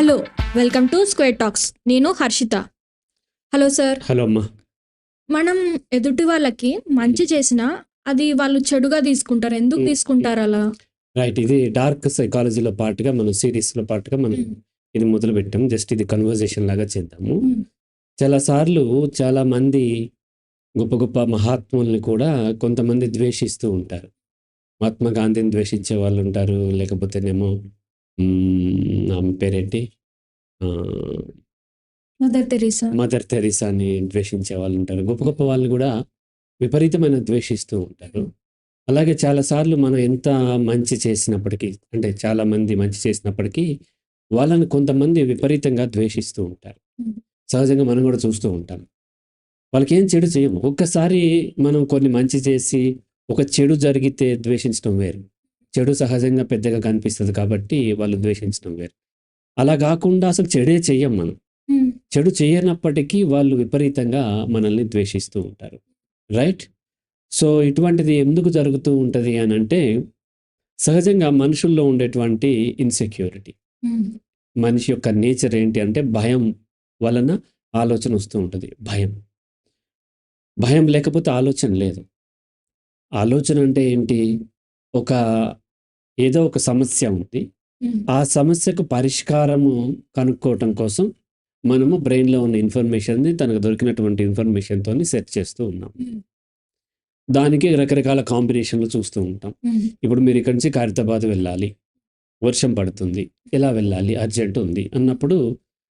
Hello, welcome to square talks. నేను Harshita. Hello sir. Hello అమ్మా. మనం ఎదుటి వాళ్ళకి మంచి చేసినా అది వాళ్ళు చెడుగా తీసుకుంటారు. ఎందుకు తీసుకుంటారు అలా? రైట్, ఇది డార్క్ సైకాలజీలో పాటుగా మనం సిరీస్లో పాటుగా మనం ఇది మొదలు పెట్టాం. జస్ట్ ఇది కన్వర్జేషన్ లాగా చేద్దాము. చాలాసార్లు చాలామంది గొప్ప గొప్ప మహాత్ముల్ని కూడా కొంతమంది ద్వేషిస్తూ ఉంటారు. మహాత్మా గాంధీని ద్వేషించే వాళ్ళు ఉంటారు, లేకపోతేనేమో ఆమె పేరేంటి, మదర్ తెరీసాని ద్వేషించే వాళ్ళు ఉంటారు. గొప్ప గొప్ప వాళ్ళు కూడా విపరీతమైన ద్వేషిస్తూ ఉంటారు. అలాగే చాలాసార్లు మనం ఎంత మంచి చేసినప్పటికీ, అంటే చాలామంది మంచి చేసినప్పటికీ వాళ్ళని కొంతమంది విపరీతంగా ద్వేషిస్తూ ఉంటారు. సహజంగా మనం కూడా చూస్తూ ఉంటాం. వాళ్ళకి ఏం చెడు చేయము. ఒక్కసారి మనం కొన్ని మంచి చేసి ఒక చెడు జరిగితే ద్వేషించడం వేరు. చెడు సహజంగా పెద్దగా కనిపిస్తుంది కాబట్టి వాళ్ళు ద్వేషించడం వేరు. అలా కాకుండా అసలు చెడే చెయ్యం మనం. చెడు చేయనప్పటికీ వాళ్ళు విపరీతంగా మనల్ని ద్వేషిస్తూ ఉంటారు. రైట్? సో ఇటువంటిది ఎందుకు జరుగుతూ ఉంటుంది అని అంటే, సహజంగా మనుషుల్లో ఉండేటువంటి ఇన్సెక్యూరిటీ. మనిషి యొక్క నేచర్ ఏంటి అంటే భయం వలన ఆలోచన వస్తూ ఉంటుంది. భయం లేకపోతే ఆలోచన లేదు. ఆలోచన అంటే ఏంటి? ఏదో ఒక సమస్య ఉంది, ఆ సమస్యకు పరిష్కారము కనుక్కోవటం కోసం మనము బ్రెయిన్లో ఉన్న ఇన్ఫర్మేషన్ని, తనకు దొరికినటువంటి ఇన్ఫర్మేషన్తో సెర్చ్ చేస్తూ ఉన్నాం. దానికి రకరకాల కాంబినేషన్లు చూస్తూ ఉంటాం. ఇప్పుడు మీరు ఇక్కడి నుంచి ఖైరతాబాద్ వెళ్ళాలి, వర్షం పడుతుంది, ఎలా వెళ్ళాలి, అర్జెంట్ ఉంది అన్నప్పుడు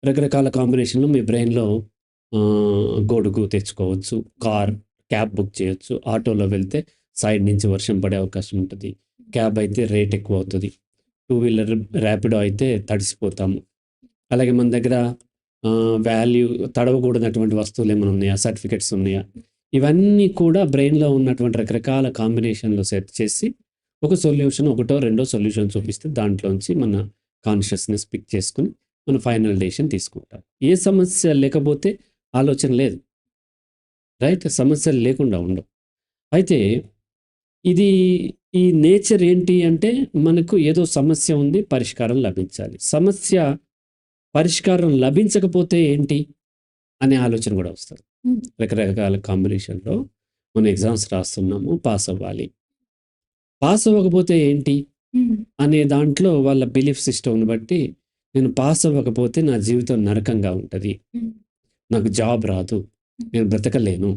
రకరకాల కాంబినేషన్లు మీ బ్రెయిన్లో గొడుగు తెచ్చుకోవచ్చు, క్యాబ్ బుక్ చేయొచ్చు. ఆటోలో వెళ్తే సైడ్ నుంచి వర్షం పడే అవకాశం ఉంటుంది, క్యాబ్ అయితే రేట్ ఎక్కువ అవుతుంది, 2-వీలర్ ర్యాపిడో అయితే తడిసిపోతాము. అలాగే మన దగ్గర తడవకూడనటువంటి వస్తువులు ఏమైనా ఉన్నాయా, సర్టిఫికెట్స్ ఉన్నాయా, ఇవన్నీ కూడా బ్రెయిన్లో ఉన్నటువంటి రకరకాల కాంబినేషన్లో సెట్ చేసి ఒక సొల్యూషన్, ఒకటో రెండో సొల్యూషన్ చూపిస్తే దాంట్లోంచి మన కాన్షియస్నెస్ పిక్ చేసుకుని మన ఫైనల్ డెసిషన్ తీసుకుంటాం. ఏ సమస్య లేకపోతే ఆలోచన లేదు. రైట్? సమస్యలు లేకుండా ఉండవు. అయితే ఈ నేచర్ ఏంటి అంటే, మనకు ఏదో సమస్య ఉంది, పరిష్కారం లభించాలి. సమస్య పరిష్కారం లభించకపోతే ఏంటి అనే ఆలోచన కూడా వస్తుంది. రకరకాల కాంబినేషన్లో మనం ఎగ్జామ్స్ రాస్తున్నాము, పాస్ అవ్వాలి. పాస్ అవ్వకపోతే ఏంటి అనే దాంట్లో వాళ్ళ బిలీఫ్ సిస్టమ్ని బట్టి, నేను పాస్ అవ్వకపోతే నా జీవితం నరకంగా ఉంటుంది, నాకు జాబ్ రాదు, నేను బ్రతకలేను,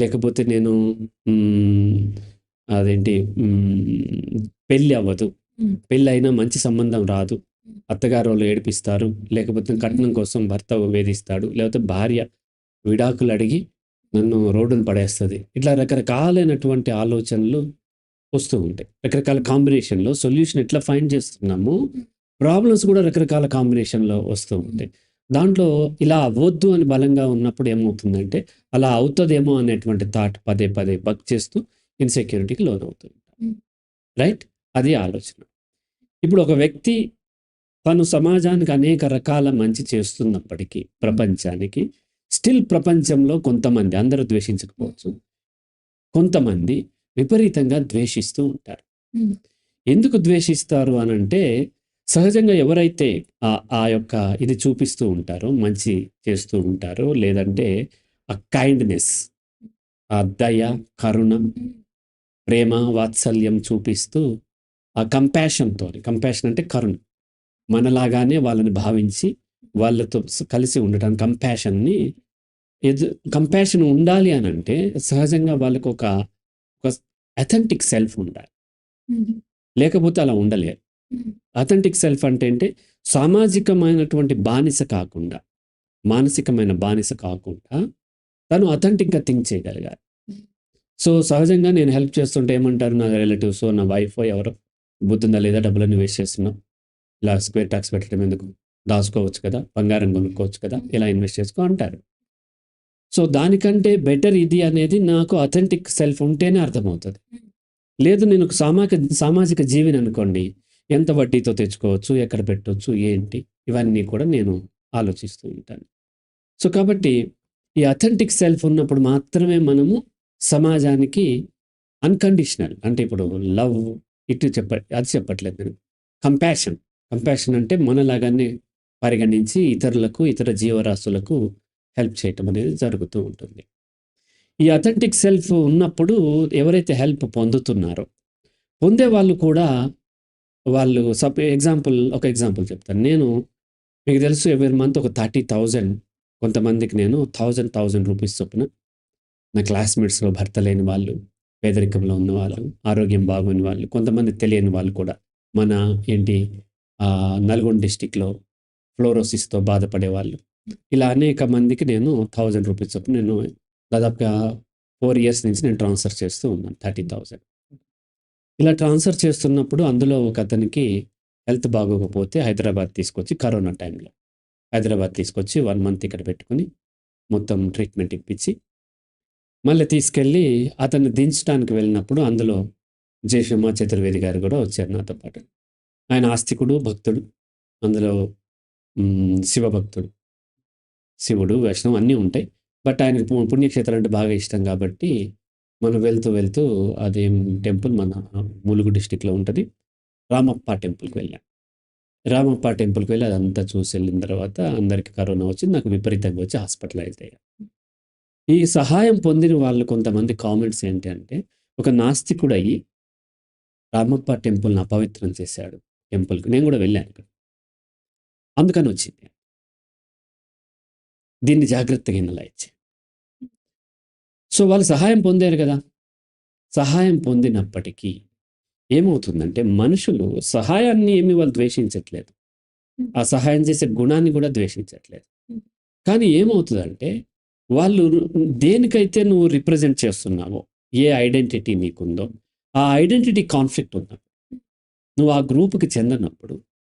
లేకపోతే నేను పెళ్ళి అవ్వదు, పెళ్ళి అయినా మంచి సంబంధం రాదు, అత్తగారు వాళ్ళు ఏడిపిస్తారు, లేకపోతే కట్నం కోసం భర్త వేధిస్తాడు, లేకపోతే భార్య విడాకులు అడిగి నన్ను రోడ్డును పడేస్తుంది. ఇట్లా రకరకాలైనటువంటి ఆలోచనలు వస్తూ ఉంటాయి. రకరకాల కాంబినేషన్లో సొల్యూషన్ ఎట్లా ఫైండ్ చేస్తున్నాము, ప్రాబ్లమ్స్ కూడా రకరకాల కాంబినేషన్లో వస్తూ ఉంటాయి. దాంట్లో ఇలా అవ్వద్దు అని బలంగా ఉన్నప్పుడు ఏమవుతుందంటే, అలా అవుతుందేమో అనేటువంటి థాట్ పదే పదే బక్ చేస్తూ ఇన్సెక్యూరిటీకి లోన్ అవుతుంది. రైట్? అది ఆలోచన. ఇప్పుడు ఒక వ్యక్తి తను సమాజానికి అనేక రకాల మంచి చేస్తున్నప్పటికీ, ప్రపంచానికి స్టిల్ ప్రపంచంలో కొంతమంది, అందరూ ద్వేషించకపోవచ్చు, కొంతమంది విపరీతంగా ద్వేషిస్తూ ఉంటారు. ఎందుకు ద్వేషిస్తారు అనంటే, సహజంగా ఎవరైతే ఆ యొక్క ఇది చూపిస్తూ ఉంటారో, మంచి చేస్తూ ఉంటారో, లేదంటే ఆ కైండ్నెస్, ఆ దయ, కరుణ, ప్రేమ, వాత్సల్యం చూపిస్తూ ఆ కంపాషన్ అంటే కరుణ, మనలాగానే వాళ్ళని భావించి వాళ్ళతో కలిసి ఉండటానికి కంపాషన్ ఉండాలి అని అంటే, సహజంగా వాళ్ళకు ఒక అథెంటిక్ సెల్ఫ్ ఉండాలి. లేకపోతే అలా ఉండలేరు. అథెంటిక్ సెల్ఫ్ అంటే సామాజికమైనటువంటి బానిస కాకుండా, మానసికమైన బానిస కాకుండా తను అథెంటిక్గా థింక్ చేయగలగాలి. సో సహజంగా నేను హెల్ప్ చేస్తుంటే ఏమంటారు నా రిలేటివ్స్, నా వైఫ్, ఎవరో, బుద్ధిందా లేదా, డబ్బులన్నీ వేస్ట్ చేస్తున్నావు, ఇలా స్క్వేర్ టాక్స్ పెట్టడం ఎందుకు, దాచుకోవచ్చు కదా, బంగారం కొనుక్కోవచ్చు కదా, ఇలా ఇన్వెస్ట్ చేసుకో అంటారు. సో దానికంటే బెటర్ ఇది అనేది నాకు అథెంటిక్ సెల్ఫ్ ఉంటేనే అర్థమవుతుంది. లేదు, నేను ఒక సామాజిక జీవిని అనుకోండి, ఎంత వడ్డీతో తెచ్చుకోవచ్చు, ఎక్కడ పెట్టవచ్చు, ఏంటి, ఇవన్నీ కూడా నేను ఆలోచిస్తూ ఉంటాను. సో కాబట్టి ఈ అథెంటిక్ సెల్ఫ్ ఉన్నప్పుడు మాత్రమే మనము సమాజానికి అన్కండిషనల్, అంటే ఇప్పుడు లవ్ అది చెప్పట్లేదు నేను, కంపాషన్ అంటే మనలాగానే పరిగణించి ఇతరులకు, ఇతర జీవరాశులకు హెల్ప్ చేయటం అనేది జరుగుతూ ఉంటుంది. ఈ అథెంటిక్ సెల్ఫ్ ఉన్నప్పుడు ఎవరైతే హెల్ప్ పొందుతున్నారో, పొందే వాళ్ళు కూడా వాళ్ళు ఒక ఎగ్జాంపుల్ చెప్తాను. నేను మీకు తెలుసు ఎవ్రీ మంత్ ఒక 30,000 కొంతమందికి నేను 1,000 రూపీస్ చొప్పున నా క్లాస్‌మేట్స్‌లో భర్త లేని వాళ్ళు, పేదరికంలో ఉన్నవాళ్ళు, ఆరోగ్యం బాగోని వాళ్ళు, కొంతమంది తెలియని వాళ్ళు కూడా మన ఏంటి నల్గొండ డిస్ట్రిక్ట్‌లో ఫ్లోరోసిస్‌తో బాధపడేవాళ్ళు. ఇలా అనేక మందికి నేను 1,000 రూపీస్ చొప్పున నేను దాదాపుగా 4 ఇయర్స్ నుంచి నేను ట్రాన్స్‌ఫర్ చేస్తూ ఉన్నాను 30,000. ఇలా ట్రాన్స్‌ఫర్ చేస్తున్నప్పుడు అందులో ఒకతనికి హెల్త్ బాగోకపోతే హైదరాబాద్ తీసుకొచ్చి కరోనా టైంలో హైదరాబాద్ తీసుకొచ్చి 1 మంత్ ఇక్కడ పెట్టుకొని మొత్తం ట్రీట్మెంట్ ఇప్పించి మళ్ళీ తీసుకెళ్ళి అతన్ని దించడానికి వెళ్ళినప్పుడు అందులో జయసుమ చతుర్వేది గారు కూడా వచ్చారు నాతో పాటు. ఆయన ఆస్తికుడు, భక్తుడు. అందులో శివభక్తుడు. శివుడు, వైష్ణవం అన్నీ ఉంటాయి. బట్ ఆయనకి పుణ్యక్షేత్రాలు అంటే బాగా ఇష్టం కాబట్టి మనం వెళ్తూ అదేం టెంపుల్ మన ములుగు డిస్ట్రిక్ట్‌లో ఉంటది. రామప్ప టెంపుల్‌కి వెళ్ళాం. రామప్ప టెంపుల్‌కి వెళ్ళి అదంతా చూసి వెళ్ళిన తర్వాత అందరికి కరోనా వచ్చింది. నాకు విపరీతంగా వచ్చి హాస్పిటలైజ్ అయ్యా. ఈ సహాయం పొందిన వాళ్ళు కొంతమంది కామెంట్స్ ఏంటి అంటే, ఒక నాస్తికుడయ్యి రామప్ప టెంపుల్‌ని అపవిత్రం చేశాడు టెంపుల్‌కి. నేను కూడా వెళ్ళాను అక్కడికి. అందుకని వచ్చింది. దీన్ని జాగ్రత్తగా ఎనలైజ్. సో, వాళ్ళు సహాయం పొందారు కదా! సహాయం పొందినప్పటికీ ఏమవుతుందంటే మనుషులు సహాయాన్ని ఏమి వాళ్ళు ద్వేషించట్లేదు. ఆ సహాయం చేసే గుణాన్ని కూడా ద్వేషించట్లేదు. కానీ ఏమవుతుందంటే వాళ్ళు దేనికైతే నువ్వు రిప్రజెంట్ చేస్తున్నావో, ఏ ఐడెంటిటీ నీకుందో, ఆ ఐడెంటిటీ కాన్ఫ్లిక్ట్ ఉన్నప్పుడు, నువ్వు ఆ గ్రూప్‌కి చెందనప్పుడు,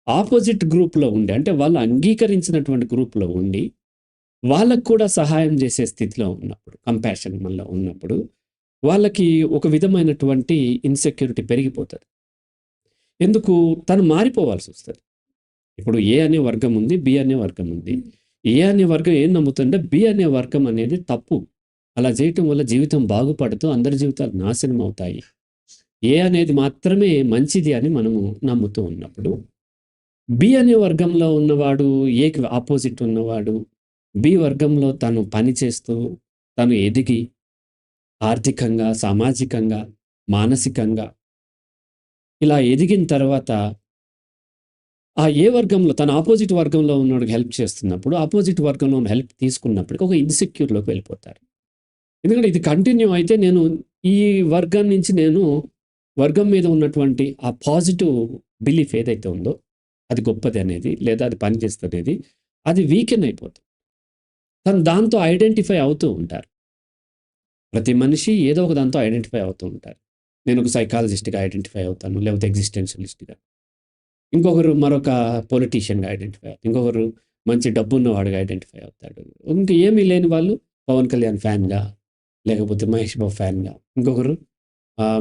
ఆపోజిట్ గ్రూప్‌లో ఉండి అంటే వాళ్ళు అంగీకరించినటువంటి గ్రూప్‌లో ఉండి, వాళ్ళకి కూడా సహాయం చేసే స్థితిలో ఉన్నప్పుడు, కంపాషన్ మనలో ఉన్నప్పుడు, వాళ్ళకి ఒక విధమైనటువంటి ఇన్‌సెక్యూరిటీ పెరిగిపోతది. ఎందుకు? తను మారిపోవాల్సొస్తది. ఇప్పుడు ఏ అనే వర్గం ఉంది, బి అనే వర్గం ఉంది. ఏ అనే వర్గం ఏం నమ్ముతుందంటే బి అనే వర్గం అనేది తప్పు. అలా చేయటం వల్ల జీవితం బాగుపడుతూ అందరి జీవితాలు నాశనం అవుతాయి. ఏ అనేది మాత్రమే మంచిది అని మనము నమ్ముతూ ఉన్నప్పుడు, బి అనే వర్గంలో ఉన్నవాడు ఏకి ఆపోజిట్ ఉన్నవాడు, బి వర్గంలో తను పని చేస్తూ, తను ఎదిగి ఆర్థికంగా, సామాజికంగా, మానసికంగా ఇలా ఎదిగిన తర్వాత ఆ ఏ వర్గంలో తన ఆపోజిట్ వర్గంలో ఉన్నోడికి హెల్ప్ చేస్తున్నప్పుడు, ఆపోజిట్ వర్గంలో ఉన్న హెల్ప్ తీసుకున్నప్పటికి ఒక ఇన్‌సెక్యూర్‌లోకి వెళ్ళిపోతారు. ఎందుకంటే ఇది కంటిన్యూ అయితే నేను ఈ వర్గం నుంచి నేను వర్గం మీద ఉన్నటువంటి ఆ పాజిటివ్ బిలీఫ్ ఏదైతే ఉందో, అది గొప్పది అనేది, లేదా అది పనిచేస్తదనేది, అది వీకెన్ అయిపోతుంది. తను దాంతో ఐడెంటిఫై అవుతూ ఉంటారు. ప్రతి మనిషి ఏదో ఒక దాంతో ఐడెంటిఫై అవుతూ ఉంటారు. నేను ఒక సైకాలజిస్ట్‌గా ఐడెంటిఫై అవుతాను. లేకపోతే ఎగ్జిస్టెన్షియలిస్ట్‌గా. ఇంకొకరు మరొక పొలిటీషియన్‌గా ఐడెంటిఫై అవుతారు. ఇంకొకరు మంచి డబ్బున్నవాడుగా ఐడెంటిఫై అవుతాడు. ఇంక ఏమీ లేని వాళ్ళు పవన్ కళ్యాణ్ ఫ్యాన్‌గా, లేకపోతే మహేష్ బాబు ఫ్యాన్‌గా, ఇంకొకరు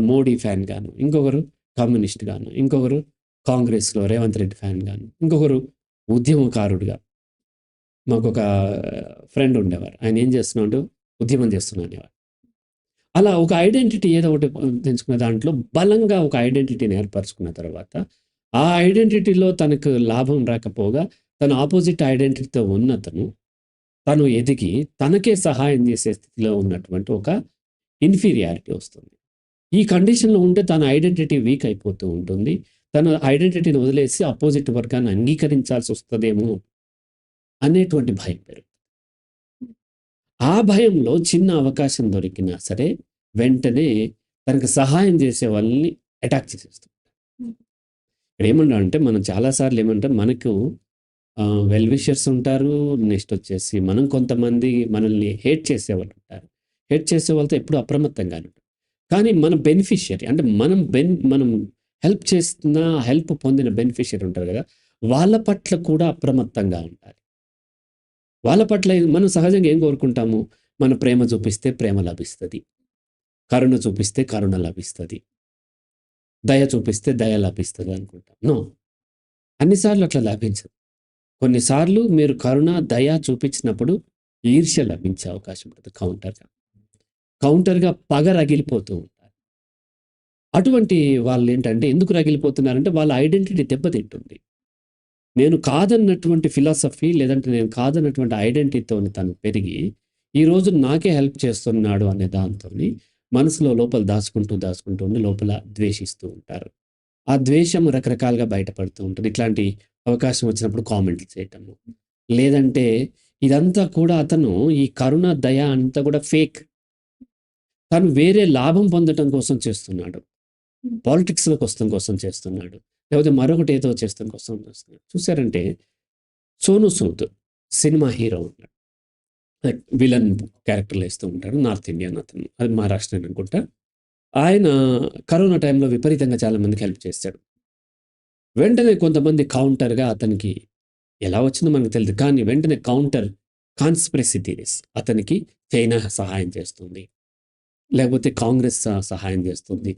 మోడీ ఫ్యాన్‌గాను, ఇంకొకరు కమ్యూనిస్ట్ గాను, ఇంకొకరు కాంగ్రెస్‌లో రేవంత్ రెడ్డి ఫ్యాన్ గాను, ఇంకొకరు ఉద్యమకారుడుగా. మాకొక ఫ్రెండ్ ఉండేవారు. ఆయన ఏం చేస్తున్నాడు? ఉద్యమం చేస్తున్నా అనేవారు. అలా ఒక ఐడెంటిటీ ఏదో ఒకటి తెంచుకున్న దాంట్లో బలంగా ఒక ఐడెంటిటీని ఏర్పరచుకున్న తర్వాత, ఆ ఐడెంటిటీలో తనకు లాభం రాకపోగా, తన ఆపోజిట్ ఐడెంటిటీతో ఉన్నతను, తను ఎదిగి తనకే సహాయం చేసే స్థితిలో ఉన్నటువంటి ఒక ఇన్ఫీరియారిటీ వస్తుంది. ఈ కండిషన్‌లో ఉంటే తన ఐడెంటిటీ వీక్ అయిపోతూ ఉంటుంది. తన ఐడెంటిటీని వదిలేసి అపోజిట్ వర్గాన్ని అంగీకరించాల్సొస్తదేమో అనేటువంటి భయం పెరుగుతుంది. ఆ భయంలో చిన్న అవకాశం దొరికినా సరే, వెంటనే తనకు సహాయం చేసే వాళ్ళని అటాక్ చేసేస్తాం. ఇక్కడేమన్నానంటే మనం చాలా సార్లు ఏమంటాం మనకు వెల్ విషర్స్ ఉంటారు. నెక్స్ట్ వచ్చేసి మనం కొంతమంది మనల్ని హేట్ చేసేవాళ్ళు ఉంటారు. హేట్ చేసే వాళ్ళతో ఎప్పుడూ అప్రమత్తంగానే ఉంటాం. కానీ మన బెనిఫిషియరీ అంటే మనం హెల్ప్ చేస్తున్న, హెల్ప్ పొందిన బెనిఫిషియరీ ఉంటారు కదా! వాళ్ళ పట్ల కూడా అప్రమత్తంగా ఉండాలి. వాళ్ళ పట్ల మనం సహజంగా ఏం కోరుకుంటాము? మన ప్రేమ చూపిస్తే ప్రేమ లభిస్తది. కరుణ చూపిస్తే కరుణ లభిస్తది. దయ చూపిస్తే దయ లభిస్తది అనుకుంటాం. నో. అన్ని సార్లు అట్లా లభించదు. కొన్నిసార్లు మీరు కరుణ, దయ చూపించినప్పుడు ఈర్ష్య లభించే అవకాశం ఉంటుంది కౌంటర్‌గా. కౌంటర్‌గా పగ రగిలిపోతూ ఉంటారు. అటువంటి వాళ్ళేంటంటే ఎందుకు రగిలిపోతున్నారంటే వాళ్ళ ఐడెంటిటీ దెబ్బతింటుంది. నేను కాదన్నటువంటి ఫిలాసఫీ లేదంటే నేను కాదన్నటువంటి ఐడెంటిటీతోని తను పెరిగి ఈరోజు నాకే హెల్ప్ చేస్తున్నాడు అనే దాంతోని మనసులో లోపల దాచుకుంటూ ఉండి లోపల ద్వేషిస్తూ ఉంటారు. ఆ ద్వేషం రకరకాలుగా బయటపడుతూ ఉంటుంది. ఇట్లాంటి అవకాశం వచ్చినప్పుడు కామెంట్లు చేయటము. లేదంటే ఇదంతా కూడా అతను ఈ కరుణ, దయ అంతా కూడా ఫేక్. తను వేరే లాభం పొందటం కోసం చేస్తున్నాడు. పాలిటిక్స్‌లోకి వస్తం కోసం చేస్తున్నాడు. లేకపోతే మరొకటి ఏదో చేస్తం కోసం చేస్తున్నాడు. చూసారంటే 'సోనూ సూద్' సినిమా హీరో ఉన్నాడు. విలన్ క్యారెక్టర్‌లో ఏస్తూ ఉంటాడు. నార్త్ ఇండియన్ అతను. అది మహారాష్ట్రియన్ అనుకుంటా. ఆయన కరోనా టైంలో విపరీతంగా చాలా మందికి హెల్ప్ చేశాడు. వెంటనే కొంతమంది కౌంటర్‌గా అతనికి ఎలా వచ్చిందో మనకు తెలీదు. కానీ వెంటనే కౌంటర్ కాన్స్పిరసీ థియరీస్ అతనికి చైనా సహాయం చేస్తుంది. లేకపోతే కాంగ్రెస్ సహాయం చేస్తుంది.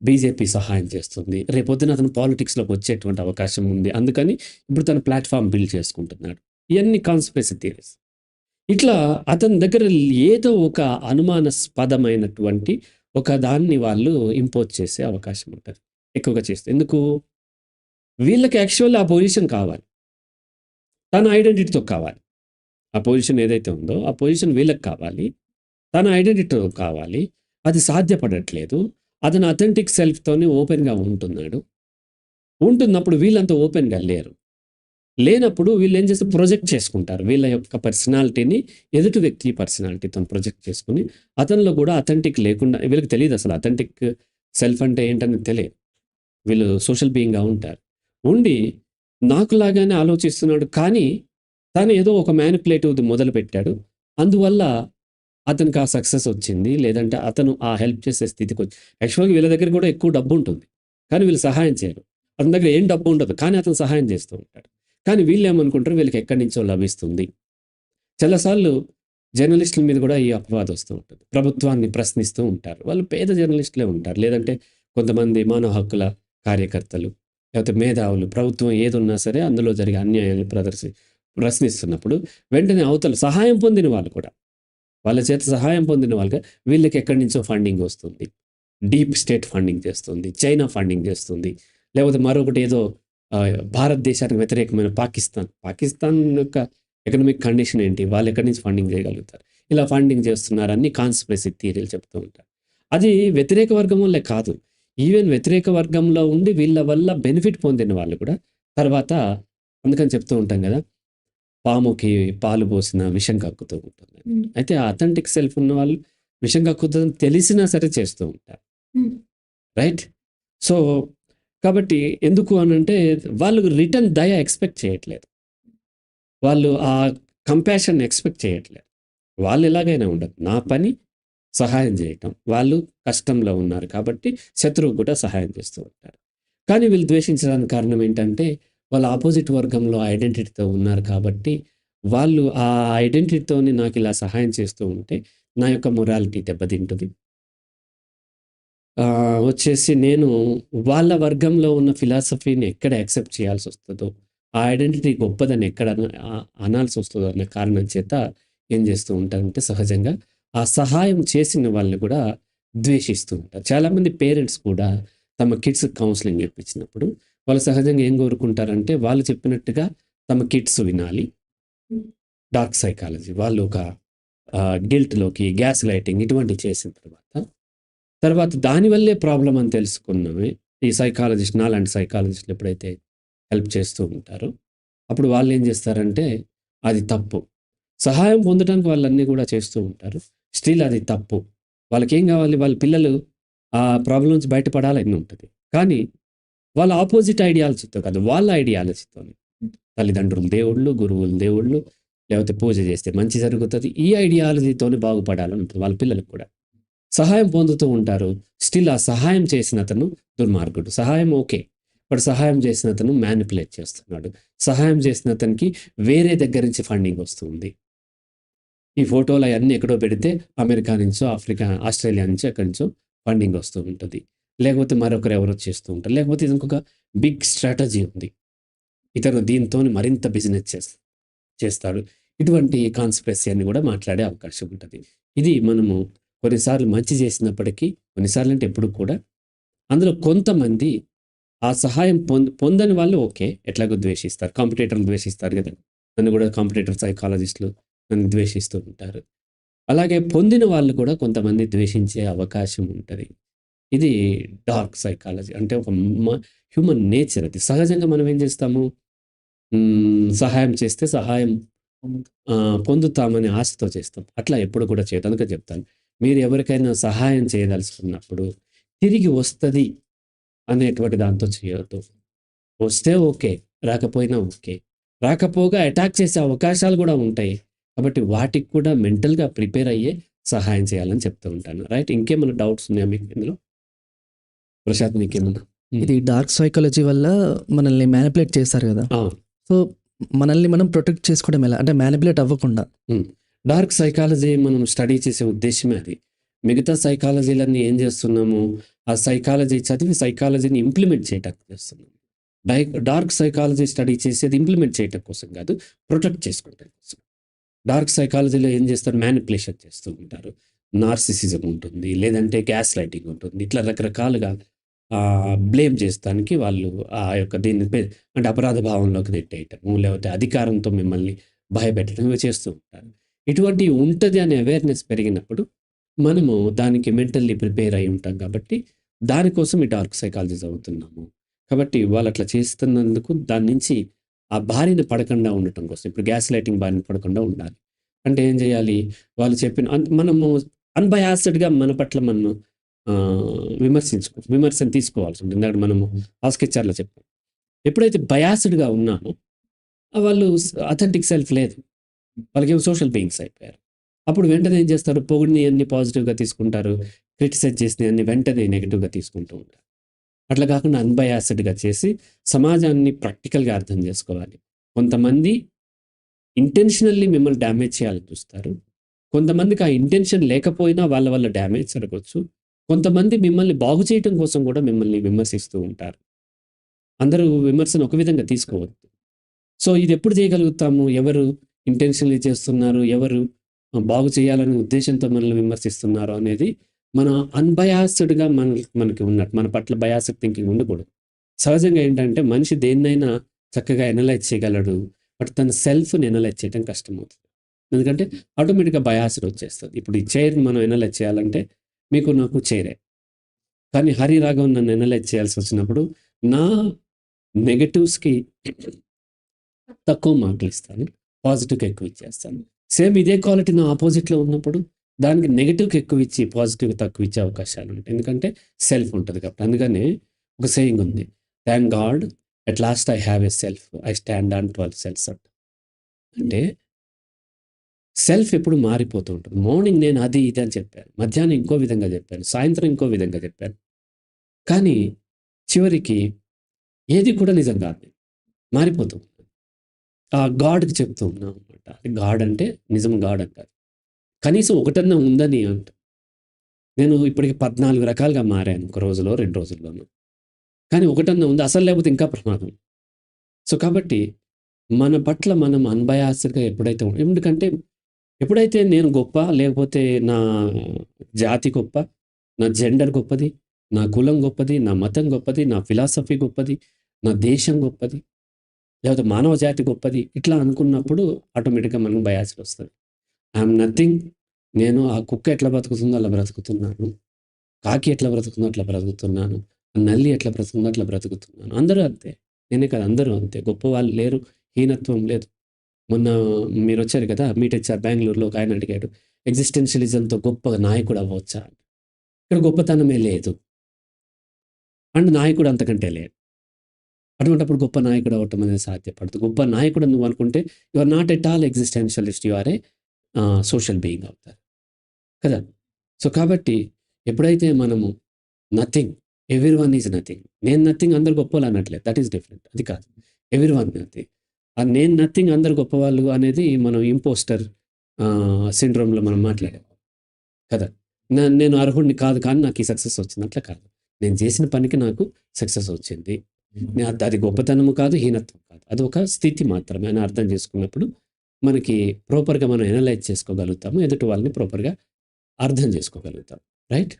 బీజేపీ సహాయం చేస్తుంది. రేపొద్దున అతను పాలిటిక్స్‌లోకి వచ్చేటువంటి అవకాశం ఉంది. అందుకని ఇప్పుడు తన ప్లాట్‌ఫార్మ్ బిల్డ్ చేసుకుంటున్నాడు. ఇయన్నీ కాన్స్పిరసీ థియరీస్. ఇట్లా అతని దగ్గర ఏదో ఒక అనుమానాస్పదమైనటువంటి ఒక దాన్ని వాళ్ళు ఇంపోజ్ చేసే అవకాశం ఉంటది. ఎక్కువగా చేస్తే. ఎందుకు? వీళ్ళకి యాక్చువల్లీ ఆ పొజిషన్ కావాలి. తన ఐడెంటిటీతో కావాలి. ఆ పొజిషన్ ఏదైతే ఉందో ఆ పొజిషన్ వీళ్ళకి కావాలి. తన ఐడెంటిటీతో కావాలి. అది సాధ్యపడట్లేదు. అతను అథెంటిక్ సెల్ఫ్‌తోనే ఓపెన్‌గా ఉంటున్నాడు. ఉంటున్నప్పుడు వీళ్ళంత ఓపెన్‌గా లేరు. లేనప్పుడు వీళ్ళేం చేస్తారు ప్రొజెక్ట్ చేసుకుంటారు. వీళ్ళ యొక్క పర్సనాలిటీని ఎదుటి వ్యక్తి పర్సనాలిటీతోని ప్రొజెక్ట్ చేసుకొని అతనిలో కూడా అథెంటిక్ లేకుండా వీళ్ళకి తెలీదసలు అథెంటిక్ సెల్ఫ్ అంటే ఏంటని తెలియదు. వీళ్ళు సోషల్ బీయింగ్‌గా ఉంటారు. ఉండి నాకులాగానే ఆలోచిస్తున్నాడు. కానీ తను ఏదో ఒక మ్యానిపులేటివ్‌ది మొదలుపెట్టాడు. అందువల్ల అతనికి ఆ సక్సెస్ వచ్చింది. లేదంటే అతను ఆ హెల్ప్ చేసే స్థితికొచ్చి యాక్చువల్‌గా వీళ్ళ దగ్గర కూడా ఎక్కువ డబ్బుంటుంది. కానీ వీళ్ళు సహాయం చేయరు. అతని దగ్గర ఏం డబ్బు ఉండదు. కానీ అతను సహాయం చేస్తూ ఉంటాడు. కానీ వీళ్ళేమనుకుంటారు వీళ్ళకి ఎక్కడి నుంచో లభిస్తుంది. చాలా సార్లు జర్నలిస్టుల మీద కూడా ఈ అపవాదం వస్తూ ఉంటుంది. ప్రభుత్వాన్ని ప్రశ్నిస్తూ ఉంటారు. వాళ్ళు పేద జర్నలిస్టులే ఉంటారు. లేదంటే కొంతమంది మానవ హక్కుల కార్యకర్తలు, లేకపోతే మేధావులు ప్రభుత్వం ఏదున్నా సరే అందులో జరిగే అన్యాయాన్ని ప్రశ్నిస్తున్నప్పుడు వెంటనే అవతల సహాయం పొందిన వాళ్ళు కూడా వాళ్ళ చేత సహాయం పొందిన వాళ్ళకి వీళ్ళకి ఎక్కడి నుంచో ఫండింగ్ వస్తుంది. డీప్ స్టేట్ ఫండింగ్ చేస్తుంది. చైనా ఫండింగ్ చేస్తుంది. లేకపోతే మరొకటి ఏదో భారతదేశానికి వ్యతిరేకమైన పాకిస్తాన్. పాకిస్తాన్ యొక్క ఎకనామిక్ కండిషన్ ఏంటి? వాళ్ళు ఎక్కడి నుంచి ఫండింగ్ చేయగలుగుతారు? ఇలా ఫండింగ్ చేస్తున్నారని కాన్స్పిరసీ థియరీలు చెప్తూ ఉంటారు. అది వ్యతిరేక వర్గం వల్లే కాదు. ఈవెన్ వ్యతిరేక వర్గంలో ఉండి వీళ్ళ వల్ల బెనిఫిట్ పొందిన వాళ్ళు కూడా తర్వాత అందుకని చెప్తూ ఉంటాం కదా! పాముకి పాలు పోసిన విషం కక్కుతూ ఉంటుంది. హ్మ్. అయితే ఆ అథెంటిక్ సెల్ఫ్ ఉన్నవాళ్ళు విషం కక్కుతుందని తెలిసినా సరే చేస్తూ ఉంటారు. హ్మ్. రైట్? సో, కాబట్టి ఎందుకు అనంటే వాళ్ళు రిటర్న్ దయ ఎక్స్‌పెక్ట్ చేయట్లేదు. వాళ్ళు ఆ కంపాషన్ ఎక్స్‌పెక్ట్ చేయట్లేదు. వాళ్ళు ఎలాగైనా ఉండదు. నా పని సహాయం చేయటం. వాళ్ళు కష్టంలో ఉన్నారు కాబట్టి శత్రువుకు కూడా సహాయం చేస్తూ ఉంటారు. కానీ వీళ్ళు ద్వేషించడానికి కారణం ఏంటంటే వాళ్ళు ఆపోజిట్ వర్గంలో ఐడెంటిటీతో ఉన్నారు కాబట్టి వాళ్ళు ఆ ఐడెంటిటీతోని నాకిలా సహాయం చేస్తూ ఉంటే నా యొక్క మొరాలిటీ దెబ్బతింటుంది. వచ్చేసి నేను వాళ్ళ వర్గంలో ఉన్న ఫిలాసఫీని ఎక్కడ యాక్సెప్ట్ చేయాల్సొస్తదో, ఆ ఐడెంటిటీ గొప్పదని ఎక్కడ అనాల్సొస్తదో అన్న కారణం చేత ఏం చేస్తూ ఉంటారంటే సహజంగా ఆ సహాయం చేసిన వాళ్ళని కూడా ద్వేషిస్తూ ఉంటారు. చాలామంది పేరెంట్స్ కూడా తమ కిడ్స్‌కి కౌన్సెలింగ్ ఇప్పించినప్పుడు వాళ్ళు సహజంగా ఏం కోరుకుంటారంటే వాళ్ళు చెప్పినట్టుగా తమ కిడ్స్ వినాలి. డార్క్ సైకాలజీ వాళ్ళు ఒక గిల్ట్‌లోకి, గ్యాస్ లైటింగ్ ఇటువంటివి చేసిన తర్వాత దానివల్లే ప్రాబ్లమ్ అని తెలుసుకున్నవి ఈ సైకాలజిస్ట్ నాలాంటి సైకాలజిస్టులు ఎప్పుడైతే హెల్ప్ చేస్తూ ఉంటారో, అప్పుడు వాళ్ళేం చేస్తారంటే అది తప్పు. సహాయం పొందడానికి వాళ్ళన్నీ కూడా చేస్తూ ఉంటారు. స్టిల్ అది తప్పు. వాళ్ళకేం కావాలి? వాళ్ళ పిల్లలు ఆ ప్రాబ్లమ్ నుంచి బయటపడాలని ఉంటది. కానీ వాళ్ళ అపోజిట్ ఐడియాలజీతో కాదు. వాళ్ళ ఐడియాలజీతోని. తల్లిదండ్రులు దేవుళ్ళు, గురువులు దేవుళ్ళు, లేకపోతే పూజ చేస్తే మంచి జరుగుతది. ఈ ఐడియాలజీతోని బాగుపడాలని ఉంటది వాళ్ళ పిల్లలకు కూడా. సహాయం పొందుతూ ఉంటారు. స్టిల్ ఆ సహాయం చేసిన అతను దుర్మార్గుడు. సహాయం ఓకే. బట్ సహాయం చేసిన అతను మ్యానిపులేట్ చేస్తున్నాడు. సహాయం చేసిన అతనికి వేరే దగ్గర నుంచి ఫండింగ్ వస్తుంది. ఈ ఫోటోలు అయన్నీ ఎక్కడో పెడితే అమెరికా నుంచో, ఆస్ట్రేలియా నుంచో ఎక్కడి నుంచో ఫండింగ్ వస్తూ ఉంటది. లేకపోతే మరొకరు ఎవరో చేస్తూ ఉంటారు. లేకపోతే ఇది ఇంకొక బిగ్ స్ట్రాటజీ ఉంది. ఇతను దీంతోని మరింత బిజినెస్ చేస్తాడు. ఇటువంటి కాన్స్పిరసీ అని కూడా మాట్లాడే అవకాశం ఉంటది. ఇది మనము కొన్నిసార్లు మంచి చేసినప్పటికీ, కొన్నిసార్లు అంటే ఎప్పుడు కూడా అందులో కొంతమంది ఆ సహాయం పొందని వాళ్ళు ఓకే. ఎట్లాగో ద్వేషిస్తారు. కాంపిటీటర్లు ద్వేషిస్తారు గదా! నన్ను గూడా కాంపిటీటర్ సైకాలజిస్ట్‌లు నన్ను ద్వేషిస్తూ ఉంటారు. అలాగే పొందిన వాళ్ళు కూడా కొంతమంది ద్వేషించే అవకాశం ఉంటది. ఇది డార్క్ సైకాలజీ. అంటే ఒక హ్యూమన్ నేచర్ అది. సహజంగా మనం ఏం చేస్తాము? సహాయం చేస్తే సహాయం పొందుతామనే ఆశతో చేస్తాం. అట్లా ఎప్పుడు కూడా చేయొద్దు. అందుకే చెప్తాను. మీరు ఎవరికైనా సహాయం చేయదలుచుకున్నప్పుడు తిరిగి వస్తది అనేటువంటి దాంతో చేయొద్దు. వస్తే ఓకే. రాకపోయినా ఓకే. రాకపోగా అటాక్ చేసే అవకాశాలు గూడా ఉంటాయి. కాబట్టి వాటికి కూడా మెంటల్‌గా ప్రిపేర్ అయ్యే సహాయం చేయాలని చెప్తూ ఉంటాను. రైట్. ఇంకేమైనా డౌట్స్ ఉన్నాయా మీకు ఇందులో? ప్రశాంత్ నీకేమన్నా? ఇది డార్క్ సైకాలజీ వల్ల మనల్ని మ్యానిపులేట్ చేస్తారు కదా. అవును. సో మనల్ని మనం ప్రొటెక్ట్ చేసుకోవడం ఎలా, అంటే మ్యానిపులేట్ అవ్వకుండా? డార్క్ సైకాలజీ మనం స్టడీ చేసే ఉద్దేశమే అది. మిగతా సైకాలజీలన్నీ ఏం చేస్తున్నాము? ఆ సైకాలజీ చదివి సైకాలజీని ఇంప్లిమెంట్ చేయటానికి చేస్తున్నాం. డార్క్ సైకాలజీ స్టడీ చేసేది ఇంప్లిమెంట్ చేయటం కోసం కాదు, ప్రొటెక్ట్ చేసుకోవటం కోసం. డార్క్ సైకాలజీలో ఏం చేస్తారు? మ్యానిపులేషన్ చేస్తూ ఉంటారు. నార్సిసిజం ఉంటుంది, లేదంటే గ్యాస్ లైటింగ్ ఉంటుంది. ఇట్లా రకరకాలుగా బ్లేమ్ చేస్తానికి వాళ్ళు ఆ యొక్క దీన్ని అంటే అపరాధ భావంలోకి నెట్టేయటము, లేకపోతే అధికారంతో మిమ్మల్ని భయపెట్టడం ఇవి చేస్తూ ఉంటారు. ఇటువంటివి ఉంటది అనే అవేర్‌నెస్ పెరిగినప్పుడు మనము దానికి మెంటల్లీ ప్రిపేర్ అయి ఉంటాం కాబట్టి, దానికోసం ఈ డార్క్ సైకాలజీ చదువుతున్నాము. కాబట్టి వాళ్ళట్లా చేస్తున్నందుకు దాని నుంచి ఆ బారిన పడకుండా ఉండటం కోసం, ఇప్పుడు గ్యాస్ లైటింగ్ బారిన పడకుండా ఉండాలి. అంటే ఏం చేయాలి? వాళ్ళు చెప్పిన మనము అన్‌బయాస్డ్‌గా మన పట్ల మనం విమర్శను తీసుకోవాల్సి ఉంటుంది. ఇందాక మనము ఆస్కెచ్చార్‌లో చెప్పాం. ఎప్పుడైతే బయాస్డ్‌గా ఉన్నామో వాళ్ళు అథెంటిక్ సెల్ఫ్ లేదు. వాళ్ళకేమో సోషల్ బీయింగ్స్ అయిపోయారు. అప్పుడు వెంటనే ఏం చేస్తారు? పొగిడినయన్ని పాజిటివ్‌గా తీసుకుంటారు. క్రిటిసైజ్ చేసినయన్ని వెంటనే నెగెటివ్‌గా తీసుకుంటూ ఉంటారు. అట్లా కాకుండా అన్‌బయాస్డ్‌గా చేసి సమాజాన్ని ప్రాక్టికల్‌గా అర్థం చేసుకోవాలి. కొంతమంది ఇంటెన్షనల్లీ మిమ్మల్ని డ్యామేజ్ చేయాలని చూస్తారు. కొంతమందికి ఆ ఇంటెన్షన్ లేకపోయినా వాళ్ళ వల్ల డ్యామేజ్ జరగొచ్చు. కొంతమంది మిమ్మల్ని బాగు చేయటం కోసం కూడా మిమ్మల్ని విమర్శిస్తూ ఉంటారు. అందరూ విమర్శను ఒక విధంగా తీసుకోవద్దు. సో, ఇదెప్పుడు చేయగలుగుతాము? ఎవరు ఇంటెన్షనల్లీ చేస్తున్నారు? ఎవరు బాగు చేయాలనే ఉద్దేశ్యంతో మనల్ని విమర్శిస్తున్నారు అనేది మన అన్‌బయాస్డ్‌గా మనకి ఉన్నట్టు. మన పట్ల బయాస్డ్ థింకింగ్ ఉండకూడదు. సహజంగా ఏంటంటే మనిషి దేన్నైనా చక్కగా అనలైజ్ చేయగలడు. బట్ తన సెల్ఫ్‌ని అనలైజ్ చేయడం కష్టమవుతుంది. ఎందుకంటే ఆటోమేటిక్‌గా బయాస్డ్ వచ్చేస్తది. ఇప్పుడు ఈ చైర్‌ని మనం అనలైజ్ చేయాలంటే మీకు నాకు చైరే. కానీ హరి రాఘవన్ నన్ను అనలైజ్ చేయాల్సొచ్చినప్పుడు నా నెగెటివ్స్‌కి తక్కువ మార్కులిస్తాను. పాజిటివ్‌కి ఎక్కువ ఇచ్చేస్తాను. సేమ్ ఇదే క్వాలిటీ నా అపోజిట్‌లో ఉన్నప్పుడు దానికి నెగెటివ్‌కి ఎక్కువ ఇచ్చి, పాజిటివ్‌కి తక్కువ ఇచ్చే అవకాశాలుంటాయి. ఎందుకంటే సెల్ఫ్ ఉంటది కాబట్టి. అందుకనే ఒక సేయింగ్ ఉంది. Thank God at last I have a self. I stand on 12 cells అంట. అంటే సెల్ఫ్ ఎప్పుడు మారిపోతూ ఉంటుంది. మార్నింగ్ నేను అది ఇది అని చెప్పాను. మధ్యాహ్నం ఇంకో విధంగా చెప్పాను. సాయంత్రం ఇంకో విధంగా చెప్పాను. కానీ చివరికి ఏది కూడా నిజం కాదు. మారిపోతూ ఉంటుంది. ఆ గాడ్‌కి చెప్తూ ఉన్నాం అనమాట. గాడ్ అంటే నిజం గాడ్ అని కాదు. కనీసం ఒకటన్నా ఉందని అంట. నేను ఇప్పటికి 14 రకాలుగా మారాను. ఒక రోజులో, 2 రోజుల్లోనో. కానీ ఒకటన్నా ఉంది. అసలు లేకపోతే ఇంకా ప్రమాదం. సో, కాబట్టి మన పట్ల మనం అన్‌బయాస్డ్‌గా ఎప్పుడైతే ఎందుకంటే ఎప్పుడైతే నేను గొప్ప, లేకపోతే నా జాతి గొప్ప, నా జెండర్ గొప్పది, నా కులం గొప్పది, నా మతం గొప్పది, నా ఫిలాసఫీ గొప్పది, నా దేశం గొప్పది, లేకపోతే మానవ జాతి గొప్పది, ఇట్లా అనుకున్నప్పుడు ఆటోమేటిక్‌గా మనకు బయాస్డ్ వస్తది. I am nothing. నేను ఆ కుక్క ఎట్లా బ్రతుకుతుందో అలా బ్రతుకుతున్నాను. కాకి ఎట్లా బ్రతుకుతుందో అట్లా బ్రతుకుతున్నాను. నల్లి ఎట్లా బ్రతుకుతుందో అట్లా బ్రతుకుతున్నాను. అందరూ అంతే. నేనే కాదు, అందరూ అంతే. గొప్పవాళ్ళు లేరు, హీనత్వం లేదు. మొన్న మీరొచ్చారు కదా! మీట్ హెచ్ఆర్ బెంగుళూరులో ఒక ఆయన అడిగాడు. ఎగ్జిస్టెన్షియలిజంతో గొప్ప నాయకుడు అవ్వొచ్చా? ఇక్కడ గొప్పతనమే లేదు. అండ్ నాయకుడు అంతకంటే లేడు. అటువంటప్పుడు గొప్ప నాయకుడు అవ్వటం అనేది సాధ్యపడదు. గొప్ప నాయకుడు నువ్వు అనుకుంటే you are not at all existentialist. You are a social being అవుతారు. కదా! సో, కాబట్టి ఎప్పుడైతే మనము నథింగ్, ఎవ్రీవన్ ఈజ్ నథింగ్. నేను నథింగ్ అందరూ గొప్పోళ్ళు అనట్లేదు. That is different. అది కాదు. Everyone nothing. ఆ నేను నథింగ్ అందరూ గొప్పవాళ్ళు అనేది మనం ఇంపోస్టర్ సిండ్రోమ్‌లో మనం మాట్లాడాం. కదా! నేను అర్హుడిని కాదు కానీ నాకు ఈ సక్సెస్ వచ్చింది. అట్లా కాదు. నేను చేసిన పనికి నాకు సక్సెస్ వచ్చింది. అది గొప్పతనము కాదు, హీనత్వం కాదు. అదొక స్థితి మాత్రమే అని అర్థం చేసుకున్నప్పుడు మనకి ప్రాపర్‌గా మనం అనలైజ్ చేసుకోగలుగుతాము. ఎదుటి వాళ్ళని ప్రాపర్‌గా అర్థం చేసుకోగలుగుతాం. రైట్?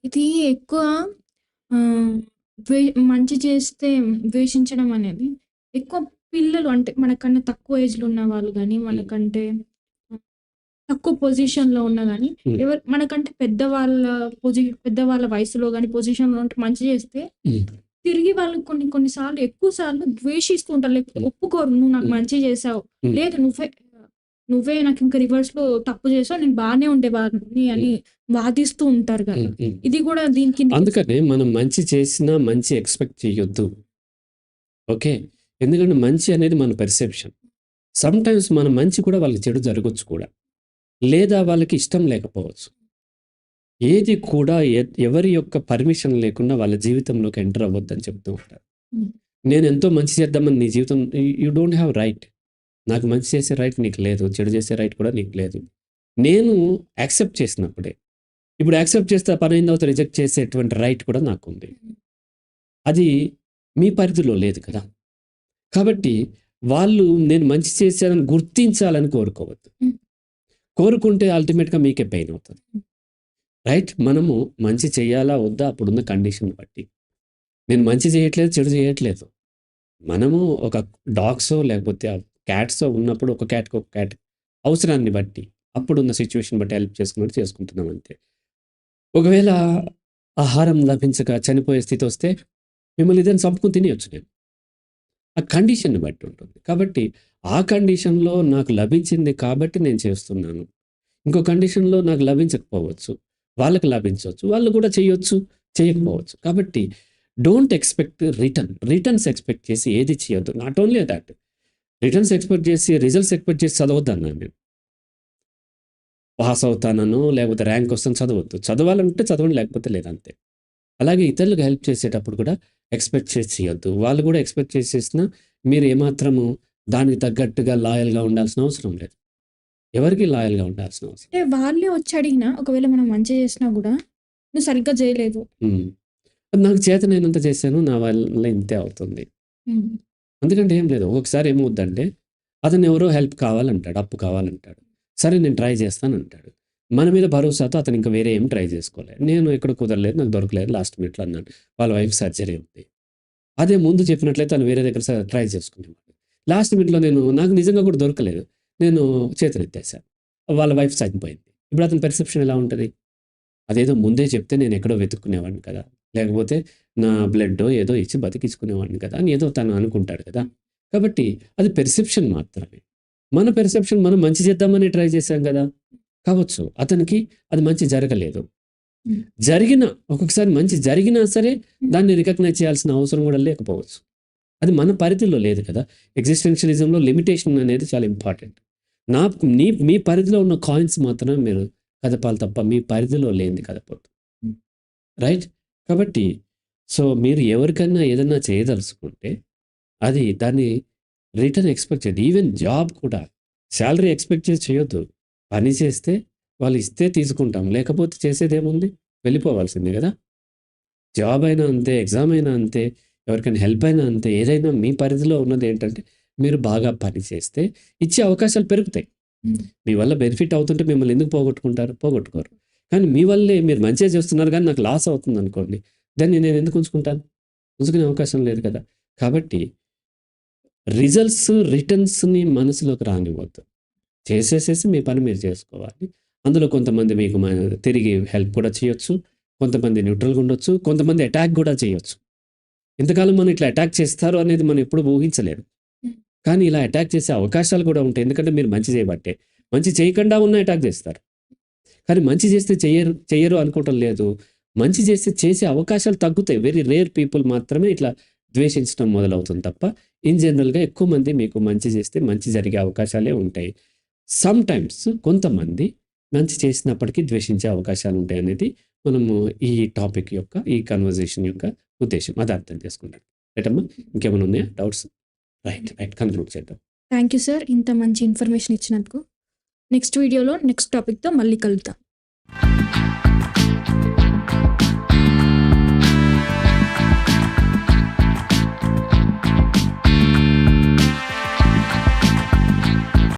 ఇది ఎక్కువ ఆహ్, మంచి చేస్తే ద్వేషించడం అనేది ఎక్కువ పిల్లలు అంటే మనకన్నా తక్కువ ఏజ్‌లో ఉన్న వాళ్ళు గాని, మనకంటే తక్కువ పొజిషన్‌లో ఉన్నా గాని, హ్మ్. మనకంటే పెద్దవాళ్ళ వయసులో గాని, పొజిషన్‌లో ఉంటే మంచి చేస్తే హ్మ్. తిరిగి వాళ్ళు కొన్ని సార్లు ఎక్కువ సార్లు ద్వేషిస్తూ ఉంటారు. లేకపోతే ఒప్పుకోరు. "నువ్వు నాకు హ్మ్. మంచి చేశావు. హ్మ్. లేదు నువ్వే నాకు ఇంకా రివర్స్‌లో తప్పు చేసావు. నేను బానే ఉండేవాడిని" అని వాదిస్తూ ఉంటారు కదా! హ్మ్. హ్మ్. ఇది కూడా దీని కిందకి అందుకనే మనం మంచి చేసినా మంచి ఎక్స్‌పెక్ట్ చేయొద్దు. ఓకే. ఎందుకంటే మంచి అనేది మన పెర్సెప్షన్. సమ్‌టైమ్స్ మన మంచి కూడా వాళ్ళకి చెడు జరగొచ్చు కూడా. లేదా వాళ్ళకి ఇష్టం లేకపోవచ్చు. ఏది కూడా ఎవరి యొక్క పర్మిషన్ లేకుండా వాళ్ళ జీవితంలోకి ఎంటర్ అవ్వద్దని చెప్తూ ఉంటారు. హ్మ్. నేనెంతో మంచి చేద్దామని నీ జీవితం యూ డోంట్ హావ్ రైట్. నాకు మంచి చేసే రైట్ నీకు లేదు. చెడు చేసే రైట్ కూడా నీకు లేదు. నేను యాక్సెప్ట్ చేసినప్పుడే. ఇప్పుడు యాక్సెప్ట్ చేస్తే ఆ పని అయిన తర్వాత రిజెక్ట్ చేసేటువంటి రైట్ కూడా నాకుంది. అది మీ పరిధిలో లేదు కదా! కాబట్టి వాళ్ళు నేను మంచి చేశానని గుర్తించాలని కోరుకోవద్దు. హ్మ్. కోరుకుంటే అల్టిమేట్‌గా మీకే పెయిన్ అవుతది. రైట్? మనము మంచి చేయాలా? వద్దా? అప్పుడున్న కండిషన్ బట్టి. నేను మంచి చేయట్లేదు, చెడు చేయట్లేదు. మనము ఒక డాగ్సో లేకపోతే క్యాట్సో ఉన్నప్పుడు ఒక క్యాట్‌కి ఒక క్యాట్ అవసరాన్ని బట్టి, అప్పుడున్న సిట్యుయేషన్ బట్టి హెల్ప్ చేసుకున్నట్టు చేసుకుంటున్నాం అంతే. ఒకవేళ ఆహారం లభించక చనిపోయే స్థితొస్తే మిమ్మల్ని ఇద్దరిని చంపుకొని తినేయొచ్చు నేను. ఆ కండిషన్‌ని బట్టి ఉంటుంది. కాబట్టి ఆ కండిషన్‌లో నాకు లభించింది కాబట్టి నేను చేస్తున్నాను. ఇంకో కండిషన్‌లో నాకు లభించకపోవచ్చు. వాళ్ళకి లభించొచ్చు. వాళ్ళు కూడా చేయొచ్చు, చేయకపోవచ్చు. కాబట్టి డోంట్ ఎక్స్‌పెక్ట్ రిటర్న్స్ ఎక్స్‌పెక్ట్ చేసి ఏది చేయొద్దు. Not only that. Returns expect చేసి, రిజల్ట్స్ ఎక్స్‌పెక్ట్ చేసి చదవద్దన్నాను నేను. పాస్ అవుతాననో, లేకపోతే ర్యాంక్ వస్తుందని చదవొద్దు. చదవాలంటే చదవండి, లేకపోతే లేదంతే. అలాగే ఇతరులకు హెల్ప్ చేసేటప్పుడు కూడా ఎక్స్‌పెక్ట్ చేసి చేయొద్దు. వాళ్ళు కూడా ఎక్స్‌పెక్ట్ చేసి చేసినా మీరు ఏమాత్రము దానికి తగ్గట్టుగా లాయల్‌గా ఉండాల్సిన అవసరం లేదు. ఎవరికీ లాయల్‌గా ఉండాల్సిన అవసరం అంటే వాళ్ళే వచ్చి అడిగినా ఒకవేళ మనం మంచి చేసినా గూడా, "నువ్వు సరిగ్గా చేయలేదు." హ్మ్. నాకు చేతనైనంత చేశాను. నా వల్ల ఇంతే అవుతుంది. హ్మ్. ఎందుకంటే ఏం లేదు. ఒక్కొక్కసారి ఏమవుద్దంటే, అతను ఎవరో హెల్ప్ కావాలంటాడు. అప్పు కావాలంటాడు. సరే నేను ట్రై చేస్తానంటాడు. మన మీద భరోసాతో అతను ఇంకా వేరే ఏం ట్రై చేసుకోలే. నేను ఎక్కడ కుదరలేదు. నాకు దొరకలేదు. లాస్ట్ మినిట్‌లో అన్నాడు. వాళ్ళ వైఫ్ సర్జరీ ఉంది. అదే ముందు చెప్పినట్లయితే తను వేరే దగ్గర ట్రై చేసుకునేవాడు. లాస్ట్ మినిట్‌లో నాకు నిజంగా కూడా దొరకలేదు. నేను చేతులెత్తేసాను. వాళ్ళ వైఫ్ చనిపోయింది. ఇప్పుడు అతని పెర్సెప్షన్ ఎలా ఉంటది? అదేదో ముందే చెప్తే నేను ఎక్కడో వెతుక్కునేవాడిని కదా! లేకపోతే నా బ్లడ్డో ఏదో ఇచ్చి బతికించుకునేవాడిని కదా! అని ఏదో తను అనుకుంటాడు కదా! కాబట్టి అది పెర్సెప్షన్ మాత్రమే. మన పెర్సెప్షన్ మనం మంచి చేద్దామని ట్రై చేశాం కదా! కావచ్చు. అతనికి అది మంచి జరగలేదు. హ్మ్. ఒక్కొక్కసారి మంచి జరిగినా సరే దాన్ని రికగ్నైజ్ చేయాల్సిన అవసరం కూడా లేకపోవచ్చు. అది మన పరిధిలో లేదు కదా! ఎగ్జిస్టెన్షియలిజంలో లిమిటేషన్ అనేది చాలా ఇంపార్టెంట్. మీ పరిధిలో ఉన్న కాయిన్స్ మాత్రమే మీరు కదపాలి తప్ప మీ పరిధిలో లేనిది కదపొద్దు. రైట్? కాబట్టి మీరు ఎవరికన్నా ఏదన్నా చేయదలుచుకుంటే దాన్ని రిటర్న్ ఎక్స్‌పెక్ట్ చేయొద్దు. ఈవెన్ జాబ్ కూడా సాలరీ ఎక్స్‌పెక్ట్ చేసి చేయొద్దు. పని చేస్తే వాళ్ళు ఇస్తే తీసుకుంటాం. లేకపోతే చేసేదేముంది? వెళ్ళిపోవాల్సిందే గదా! జాబ్ అయినా అంతే, ఎగ్జామ్ అయినా అంతే, ఎవరికైనా హెల్ప్ అయినా అంతే. ఏదైనా మీ పరిధిలో ఉన్నదేంటంటే మీరు బాగా పని చేస్తే ఇచ్చే అవకాశాలు పెరుగుతాయి. హ్మ్. మీ వల్ల బెనిఫిట్ అవుతుంటే మిమ్మల్ని ఎందుకు పోగొట్టుకుంటారు? పోగొట్టుకోరు. కానీ మీ వల్లే మీరు మంచిగా చేస్తున్నారు గానీ నాకు లాస్ అవుతుందనుకోండి. దాన్ని నేను ఎందుకు ఉంచుకుంటాను? ఉంచుకునే అవకాశం లేదు కదా! కాబట్టి రిటర్న్స్‌ని మనసులోకి రానివ్వద్దు. చేసేసేసి మీ పని మీరు చేసుకోవాలి. అందులో కొంతమంది మీకు తిరిగి హెల్ప్ కూడా చేయొచ్చు. కొంతమంది న్యూట్రల్‌గా ఉండొచ్చు. కొంతమంది అటాక్ గూడా చేయొచ్చు. ఇంతకాలం మనం ఇట్లా అటాక్ చేస్తారు అనేది మనం ఎప్పుడు ఊహించలేదు. హ్మ్. కానీ ఇలా అటాక్ చేసే అవకాశాలు కూడా ఉంటాయి. ఎందుకంటే మీరు మంచి చేయబట్టే. మంచి చేయకుండా ఉన్న అటాక్ చేస్తారు. కానీ మంచి చేస్తే చెయ్యరు అనుకోవటం లేదు. మంచి చేస్తే చేసే అవకాశాలు తగ్గుతాయి. వెరీ రేర్ పీపుల్ మాత్రమే ఇట్లా ద్వేషించడం మొదలవుతుంది తప్ప, ఇన్ జనరల్‌గా ఎక్కువ మంది మీకు మంచి చేస్తే మంచి జరిగే అవకాశాలే ఉంటాయి. కొంతమంది మంచి చేసినప్పటికీ ద్వేషించే అవకాశాలుంటాయనేది మనము ఈ టాపిక్ యొక్క, ఈ కన్వర్జేషన్ యొక్క ఉద్దేశ్యం. అది అర్థం చేసుకున్నాను. రైట్ అమ్మా? ఇంకేమైనా ఉన్నాయా డౌట్స్? రైట్. కన్క్లూడ్ చేద్దాం. Thank you sir. ఇంత మంచి ఇన్ఫర్మేషన్ ఇచ్చినందుకు. నెక్స్ట్ వీడియోలో నెక్స్ట్ టాపిక్‌తో మళ్ళీ కలుద్దాం.